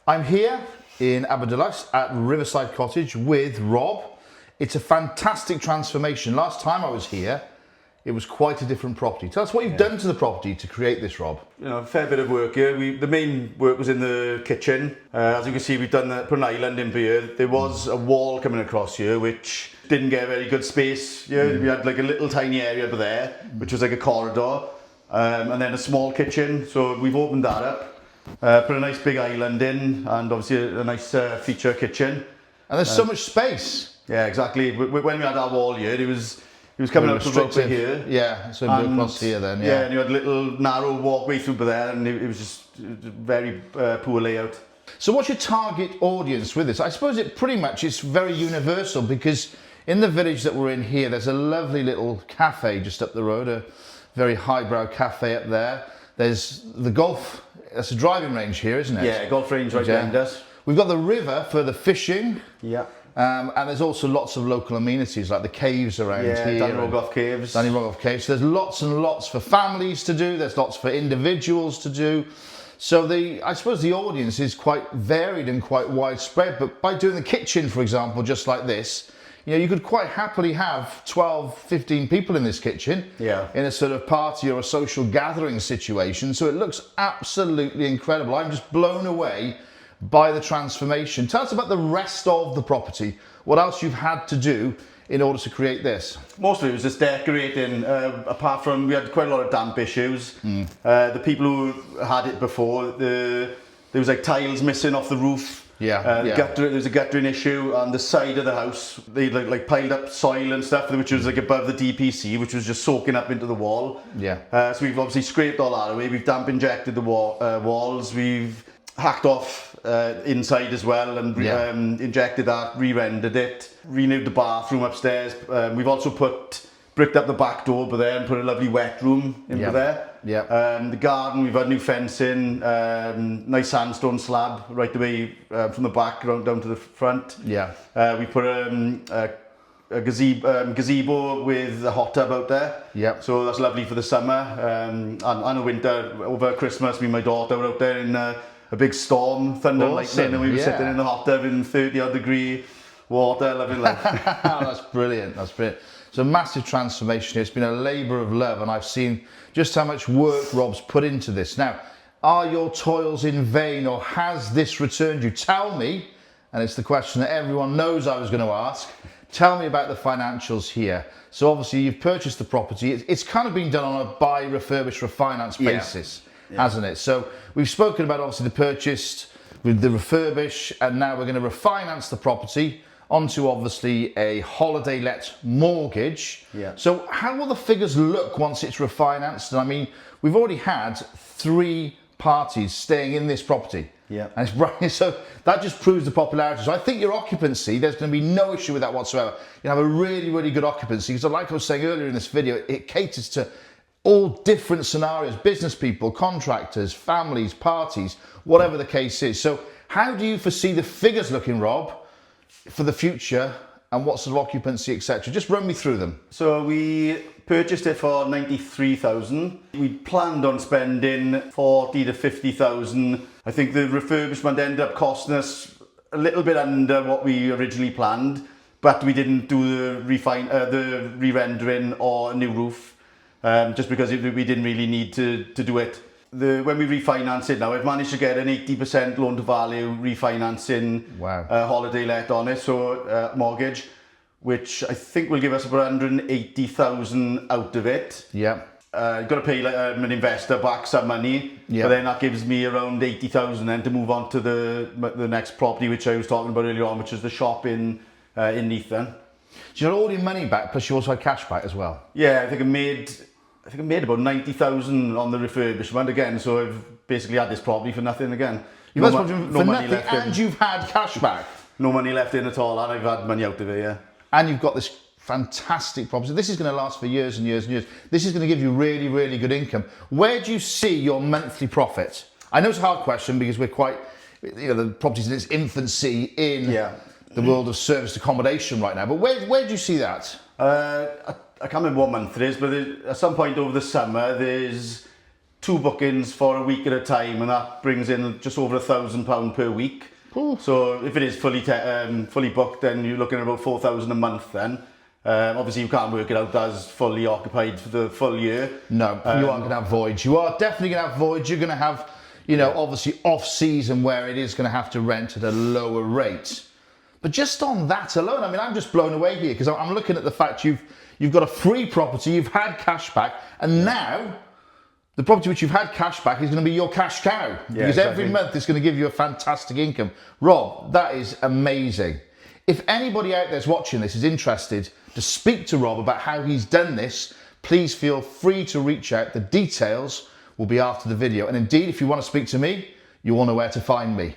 I'm here in Aberdulloch at Riverside Cottage with Rob. It's a fantastic transformation. Last time I was here, it was quite a different property. Tell us what you've done to the property to create this, Rob. You know, a fair bit of work here. The main work was in the kitchen. As you can see, we've done put an island in here. There was a wall coming across here, which didn't get a very good space. Yeah, we had like a little tiny area over there, which was like a corridor, and then a small kitchen. So we've opened that up. Put a nice big island in, and obviously a nice feature kitchen. And there's so much space. Yeah, exactly. When we had our wall here, it was coming up to right to here. Yeah, so across here then. Yeah, and you had a little narrow walkway through there, and it was just very poor layout. So what's your target audience with this? I suppose it pretty much is very universal, because in the village that we're in here, there's a lovely little cafe just up the road, a very highbrow cafe up there. There's the golf. That's a driving range here, isn't it? Yeah, golf range right behind us. We've got the river for the fishing. Yeah. And there's also lots of local amenities like the caves around here. Danny Rogoff Caves. Danny Rogoff Caves. So there's lots and lots for families to do. There's lots for individuals to do. So I suppose the audience is quite varied and quite widespread. But by doing the kitchen, for example, just like this, you know, you could quite happily have 12, 15 people in this kitchen in a sort of party or a social gathering situation. So it looks absolutely incredible. I'm just blown away by the transformation. Tell us about the rest of the property. What else you've had to do in order to create this? Mostly it was just decorating, apart from we had quite a lot of damp issues. The people who had it before, there was like tiles missing off the roof. There was a guttering issue on the side of the house. They like piled up soil and stuff, which was like above the DPC, which was just soaking up into the wall. So we've obviously scraped all that away. We've damp injected the walls. We've hacked off inside as well and injected that, re-rendered it, renewed the bathroom upstairs. We've also bricked up the back door over there and put a lovely wet room in there. The garden, we've had new fencing, nice sandstone slab right the way from the back down to the front. We put a gazebo with a hot tub out there. So that's lovely for the summer. And the winter, over Christmas, me and my daughter were out there in a big storm, thunder and lightning, and we were sitting in the hot tub in 30-odd degree water, loving life. That's brilliant, that's brilliant. It's a massive transformation here. It's been a labour of love, and I've seen just how much work Rob's put into this. Now, are your toils in vain, or has this returned you? Tell me, and it's the question that everyone knows I was going to ask, tell me about the financials here. So obviously you've purchased the property. It's kind of been done on a buy, refurbish, refinance basis, hasn't it? So we've spoken about obviously the purchase with the refurbish, and now we're going to refinance the property onto obviously a holiday let mortgage. So how will the figures look once it's refinanced? And I mean, we've already had 3 parties staying in this property. And it's right, so that just proves the popularity. So I think your occupancy, there's going to be no issue with that whatsoever. You have a really, really good occupancy, because like I was saying earlier in this video, it caters to all different scenarios, business people, contractors, families, parties, whatever the case is. So how do you foresee the figures looking, Rob, for the future, and what sort of occupancy, etc.? Just run me through them. So we purchased it for 93,000. We planned on spending 40 to 50,000. I think the refurbishment ended up costing us a little bit under what we originally planned, but we didn't do the re-rendering or a new roof, just because we didn't really need to do it. When we refinance it now, I've managed to get an 80% loan to value refinancing holiday let on it, so mortgage, which I think will give us about 180,000 out of it. You've got to pay an investor back some money, but then that gives me around 80,000 then to move on to the next property, which I was talking about earlier on, which is the shop in Neathan. So you got all your money back, plus you also had cash back as well? Yeah, I think I made about 90,000 on the refurbishment again, so I've basically had this property for nothing again. No money left in. And you've had cash back? No money left in at all, and I've had money out of it, And you've got this fantastic property. This is going to last for years and years and years. This is going to give you really, really good income. Where do you see your monthly profit? I know it's a hard question, because we're quite, the property's in its infancy in the world of serviced accommodation right now, but where do you see that? I can't remember what month it is, but at some point over the summer, there's 2 bookings for a week at a time, and that brings in just over £1,000 per week. Ooh. So if it is fully booked, then you're looking at about 4,000 a month then. Obviously you can't work it out as fully occupied for the full year. No, you aren't going to have voids. You are definitely going to have voids. You're going to have, you know, obviously off season where it is going to have to rent at a lower rate. But just on that alone, I mean, I'm just blown away here because I'm looking at the fact you've got a free property, you've had cash back, and now the property which you've had cash back is going to be your cash cow. Because every month it's going to give you a fantastic income. Rob, that is amazing. If anybody out there's watching this is interested to speak to Rob about how he's done this, please feel free to reach out. The details will be after the video. And indeed, if you want to speak to me, you will know where to find me.